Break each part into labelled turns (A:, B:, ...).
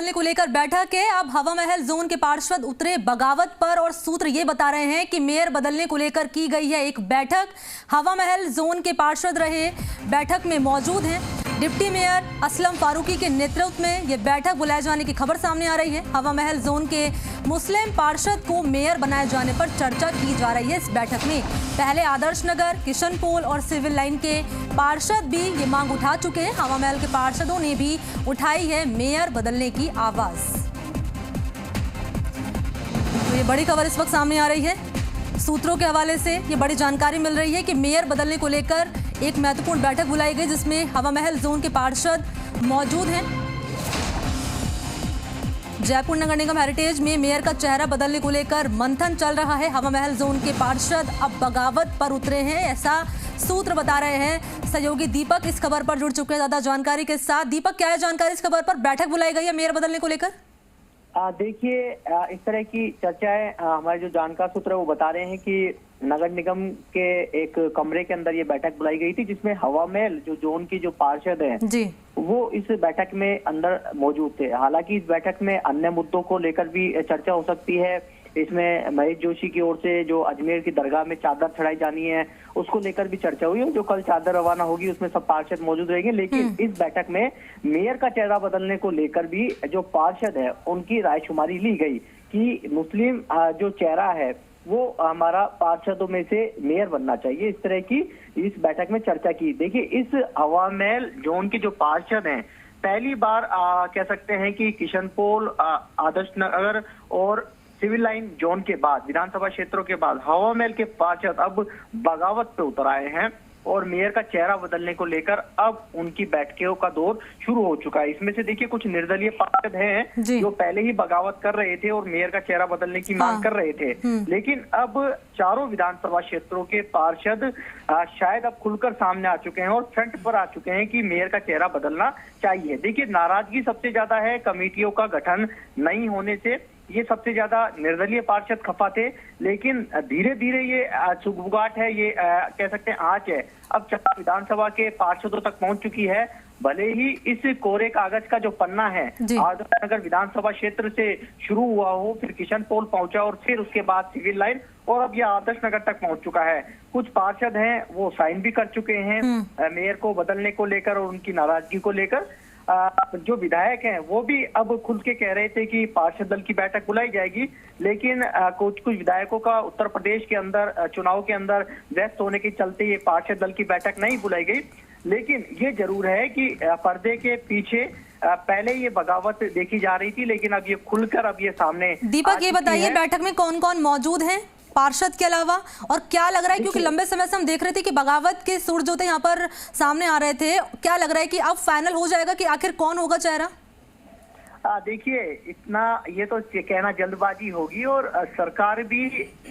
A: बदलने को लेकर बैठक है। अब हवा महल जोन के पार्षद उतरे बगावत पर और सूत्र ये बता रहे हैं कि मेयर बदलने को लेकर की गई है एक बैठक। हवा महल जोन के पार्षद रहे बैठक में मौजूद हैं। डिप्टी मेयर असलम फारूकी के नेतृत्व में ये बैठक बुलाए जाने की खबर सामने आ रही है। हवा महल जोन के मुस्लिम पार्षद को मेयर बनाए जाने पर चर्चा की जा रही है। इस बैठक में पहले आदर्श नगर, किशनपोल और सिविल लाइन के पार्षद भी ये मांग उठा चुके हैं। हवा महल के पार्षदों ने भी उठाई है मेयर बदलने की आवाज। तो ये बड़ी खबर इस वक्त सामने आ रही है। सूत्रों के हवाले से ये बड़ी जानकारी मिल रही है कि मेयर बदलने को लेकर एक महत्वपूर्ण बैठक बुलाई गई जिसमें हवा महल जोन के पार्षद मौजूद हैं। जयपुर नगर निगम हेरिटेज में मेयर का चेहरा बदलने को लेकर मंथन चल रहा है। हवा महल जोन के पार्षद अब बगावत पर उतरे हैं, ऐसा सूत्र बता रहे हैं। सहयोगी दीपक इस खबर पर जुड़ चुके हैं ज्यादा जानकारी के साथ। दीपक, क्या है जानकारी इस खबर पर? बैठक बुलाई गई है मेयर बदलने को लेकर।
B: देखिए, इस तरह की चर्चाएं हमारे जो जानकार सूत्र है वो बता रहे हैं कि नगर निगम के एक कमरे के अंदर ये बैठक बुलाई गई थी जिसमें हवा महल जो जोन की जो पार्षद हैं
A: जी
B: वो इस बैठक में अंदर मौजूद थे। हालांकि इस बैठक में अन्य मुद्दों को लेकर भी चर्चा हो सकती है। इसमें महेश जोशी की ओर से जो अजमेर की दरगाह में चादर चढ़ाई जानी है उसको लेकर भी चर्चा हुई है। जो कल चादर रवाना होगी उसमें सब पार्षद मौजूद रहेंगे। लेकिन इस बैठक में मेयर का चेहरा बदलने को लेकर भी जो पार्षद है उनकी रायशुमारी ली गई कि मुस्लिम जो चेहरा है वो हमारा पार्षदों में से मेयर बनना चाहिए। इस तरह की इस बैठक में चर्चा की। देखिए, इस हवा महल जोन के जो पार्षद हैं पहली बार कह सकते हैं कि किशनपोल, आदर्श नगर और सिविल लाइन जोन के बाद, विधानसभा क्षेत्रों के बाद हवा महल के पार्षद अब बगावत पे उतर आए हैं और मेयर का चेहरा बदलने को लेकर अब उनकी बैठकों का दौर शुरू हो चुका है। इसमें से देखिए कुछ निर्दलीय पार्षद हैं जो पहले ही बगावत कर रहे थे और मेयर का चेहरा बदलने की मांग कर रहे थे। लेकिन अब चारों विधानसभा क्षेत्रों के पार्षद शायद अब खुलकर सामने आ चुके हैं और फ्रंट पर आ चुके हैं कि मेयर का चेहरा बदलना चाहिए। देखिए, नाराजगी सबसे ज्यादा है कमेटियों का गठन नहीं होने से। ये सबसे ज्यादा निर्दलीय पार्षद खफा थे। लेकिन धीरे धीरे ये सुगबुगाहट है, ये कह सकते हैं आंच है, अब विधानसभा के पार्षदों तक पहुंच चुकी है। भले ही इस कोरे कागज का जो पन्ना है आदर्श नगर विधानसभा क्षेत्र से शुरू हुआ हो, फिर किशनपोल पहुंचा और फिर उसके बाद सिविल लाइन और अब यह आदर्श नगर तक पहुंच चुका है। कुछ पार्षद हैं वो साइन भी कर चुके हैं मेयर को बदलने को लेकर और उनकी नाराजगी को लेकर। जो विधायक हैं वो भी अब खुल के कह रहे थे कि पार्षद दल की बैठक बुलाई जाएगी। लेकिन कुछ विधायकों का उत्तर प्रदेश के अंदर चुनाव के अंदर व्यस्त होने के चलते ये पार्षद दल की बैठक नहीं बुलाई गई। लेकिन ये जरूर है कि पर्दे के पीछे पहले ये बगावत देखी जा रही थी, लेकिन अब ये खुलकर अब ये सामने।
A: दीपक, ये बताइए बैठक में कौन कौन मौजूद हैं पार्षद के अलावा, और क्या लग रहा है, क्योंकि लंबे समय से हम देख रहे थे कि बगावत के सुर जो थे यहाँ पर सामने आ रहे थे, क्या लग रहा है कि अब फाइनल हो जाएगा कि आखिर कौन होगा चेहरा?
B: देखिए, इतना ये तो कहना जल्दबाजी होगी और सरकार भी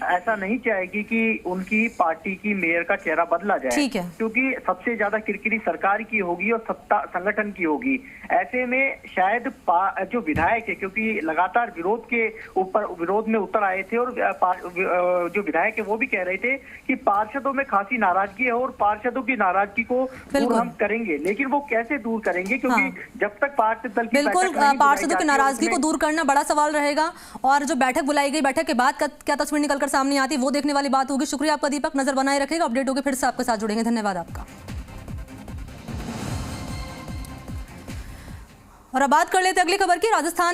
B: ऐसा नहीं चाहेगी कि उनकी पार्टी की मेयर का चेहरा बदला जाए। ठीक है। क्योंकि सबसे ज्यादा किरकिरी सरकार की होगी और सत्ता संगठन की होगी। ऐसे में शायद जो विधायक है, क्योंकि लगातार विरोध में उतर आए थे और जो विधायक है वो भी कह रहे थे कि पार्षदों में खासी नाराजगी है और पार्षदों की नाराजगी को दूर हम करेंगे। लेकिन वो कैसे दूर करेंगे, क्योंकि जब तक पार्षद दल की
A: की नाराजगी को दूर करना बड़ा सवाल रहेगा। और जो बैठक बुलाई गई, बैठक के बाद क्या तस्वीर निकलकर सामने आती है वो देखने वाली बात होगी। शुक्रिया आपका दीपक, नजर बनाए रखेगा, अपडेट होगी फिर से आपके साथ जुड़ेंगे। धन्यवाद आपका। और अब बात कर लेते अगली खबर की। राजस्थान